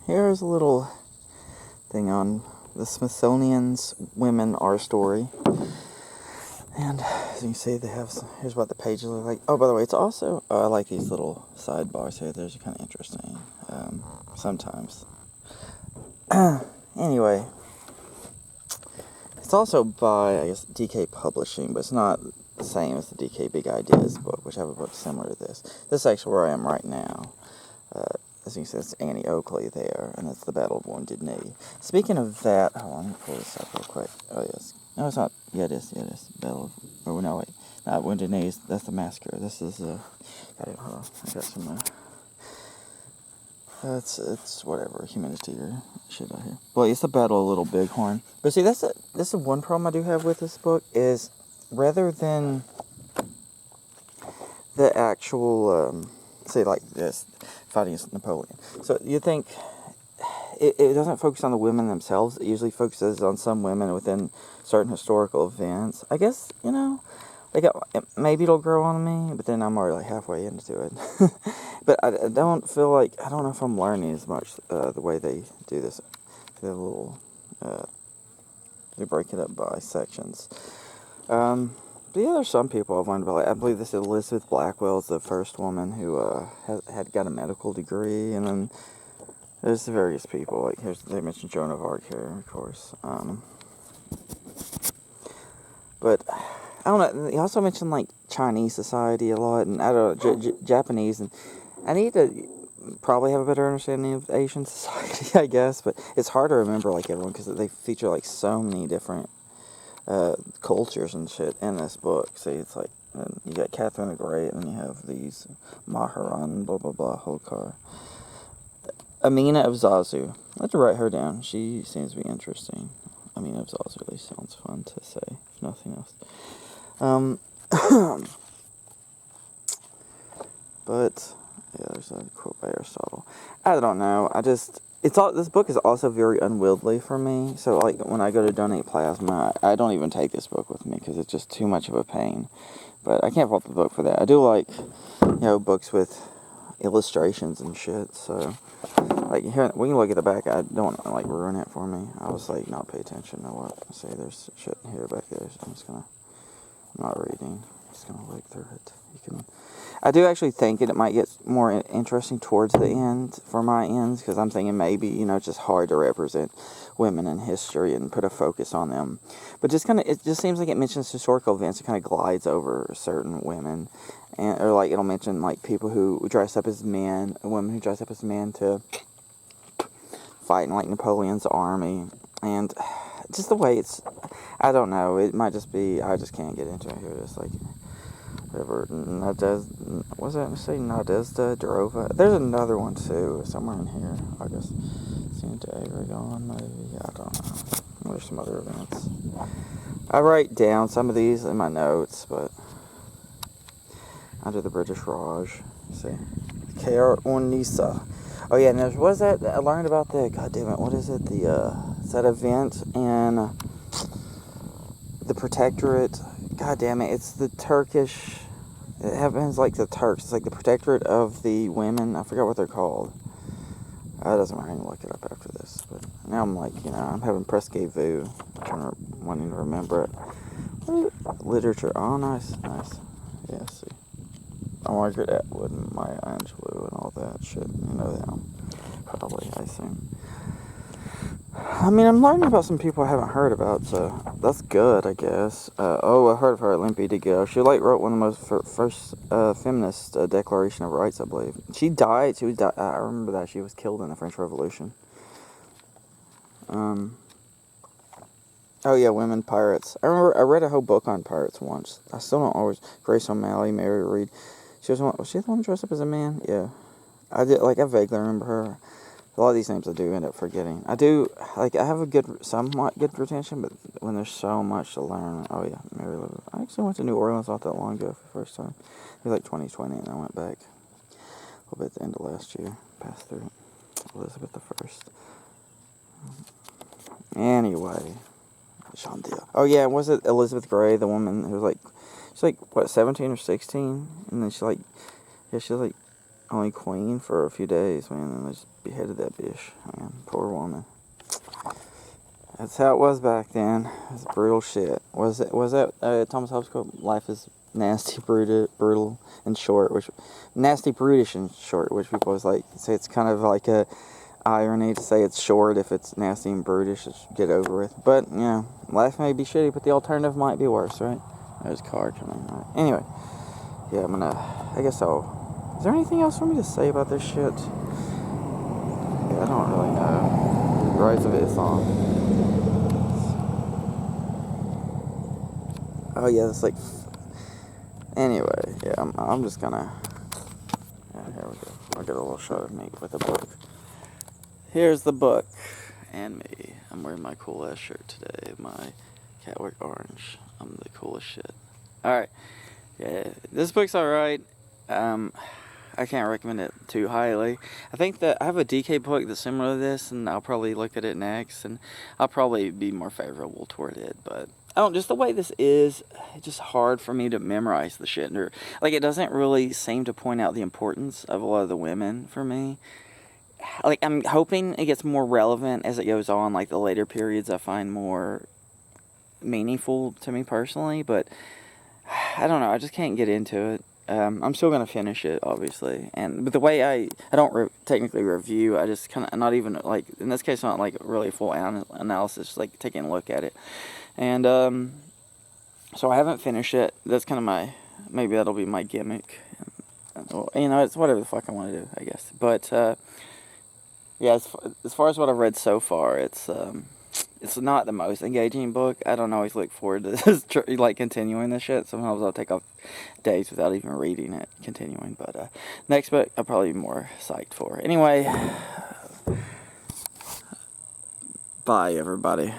here's a little thing on the Smithsonian's Women Our Story. And as you can see, they have here's what the pages look like. Oh, by the way, it's also, I like these little sidebars here. Those are kind of interesting, sometimes. Anyway, it's also by, I guess, DK Publishing, but it's not the same as the DK Big Ideas book, which I have a book similar to this. This is actually where I am right now. As you can see, it's Annie Oakley there, and it's the Battle of Wounded Knee. Speaking of that, hold on, let me pull this up real quick. Oh, yes. No, it's not. Yeah, it is. Battle of, oh, no, wait. Not Wounded Knees. That's the Massacre. This is, hold on. I got some, it's whatever, humanity or shit out here. Well, it's the Battle of Little Bighorn. But see, this is one problem I do have with this book, is rather than the actual, say like this, fighting against Napoleon. So you think it doesn't focus on the women themselves. It usually focuses on some women within certain historical events. I guess, like maybe it'll grow on me, but then I'm already like halfway into it. But I don't feel like, I don't know if I'm learning as much the way they do this. They break it up by sections. But yeah, there's some people I've learned about. Like, I believe this Elizabeth Blackwell is the first woman who had got a medical degree, and then there's the various people. Like they mentioned Joan of Arc here, of course. But I don't know. They also mentioned like Chinese society a lot, and I don't know, Japanese, and I need to probably have a better understanding of Asian society, I guess. But it's hard to remember like everyone because they feature like so many different cultures and shit in this book. See, it's like you got Catherine the Great, and then you have these Maharan, blah blah blah, Holkar. Amina of Zazu. Let's write her down. She seems to be interesting. Amina of Zazu really sounds fun to say, if nothing else. But yeah, there's a quote by Aristotle. I don't know. This book is also very unwieldly for me. So like when I go to donate plasma, I don't even take this book with me because it's just too much of a pain. But I can't fault the book for that. I do like, books with illustrations and shit. So like here, we can look at the back. I don't want to like ruin it for me. I was like not pay attention to what I say. There's shit here back there. So I'm not reading. I'm just gonna look through it. I do actually think it might get more interesting towards the end for my ends, because I'm thinking maybe, it's just hard to represent women in history and put a focus on them. But it just seems like it mentions historical events. It kind of glides over certain women. Or like it'll mention like people who dress up as men, women who dress up as men to fight in like Napoleon's army. And just the way it's, I don't know, it might just be, I just can't get into it here. It's like, whatever, Nadezhda Dorova. There's another one too, somewhere in here. I guess Santa Aragon, maybe. I don't know. There's some other events. I write down some of these in my notes, but under the British Raj. Let's see, K.R. Unisa. Oh yeah, and what is that? I learned about God damn it, what is it? It's that event in the Protectorate. God damn it, it's the Turkish. It happens like the Turks. It's like the Protectorate of the Women. I forgot what they're called. It doesn't matter. I can look it up after this. But now I'm like, I'm having presque vu. Wanting to remember it. Literature. Oh, nice. Yeah, see. Margaret Atwood and Maya Angelou and all that shit. You know them. Probably, I assume. I mean, I'm learning about some people I haven't heard about, so that's good, I guess. I heard of her, Olympia de Gaulle. She, wrote one of the most first feminist Declaration of Rights, I believe. She died. I remember that. She was killed in the French Revolution. Oh, yeah, women pirates. I remember I read a whole book on pirates once. I still don't always... Grace O'Malley, Mary Read. Was she the one dressed up as a man? Yeah. I vaguely remember her. A lot of these names I do end up forgetting. I have a somewhat good retention, but when there's so much to learn, oh yeah, Mary Elizabeth. I actually went to New Orleans not that long ago for the first time. It was like 2020, and I went back a little bit at the end of last year. Passed through it. Elizabeth I. Anyway, Shandia. Oh yeah, was it Elizabeth Gray, the woman who was she's 17 or 16, and then she was only queen for a few days, man, and they just beheaded that bitch. Man, poor woman. That's how it was back then. It's brutal shit. Was that Thomas Hobbes quote? Life is nasty, brutal, and short. Which nasty, brutish, and short. Which people always like say it's kind of like a irony to say it's short if it's nasty and brutish. Just get over with. But you know, life may be shitty, but the alternative might be worse, right? There's a car coming. Right. Anyway, yeah, I guess I'll. Is there anything else for me to say about this shit? Yeah, I don't really know. Rise of Islam. Oh yeah, it's like. Anyway, yeah, I'm just gonna. Yeah, here we go. I'll get a little shot of me with a book. Here's the book, and me. I'm wearing my cool ass shirt today. My catwork orange. I'm the coolest shit. All right, yeah, this book's all right. I can't recommend it too highly. I think that I have a DK book that's similar to this, and I'll probably look at it next, and I'll probably be more favorable toward it, but. Just the way this is, it's just hard for me to memorize the shit. Or, like, it doesn't really seem to point out the importance of a lot of the women for me. Like, I'm hoping it gets more relevant as it goes on. Like, the later periods I find more meaningful to me personally. But, I don't know. I just can't get into it. I'm still going to finish it, obviously. But the way I don't technically review, I just kind of, not even, like, in this case, not, like, really a full analysis, like, taking a look at it. And, so I haven't finished it. That's kind of maybe that'll be my gimmick. You know, it's whatever the fuck I want to do, I guess. But, yeah, as far as what I've read so far, it's not the most engaging book. I don't always look forward to this, like, continuing this shit. Sometimes I'll take off days without even reading it, continuing. But, next book, I'll probably be more psyched for. Anyway, bye, everybody.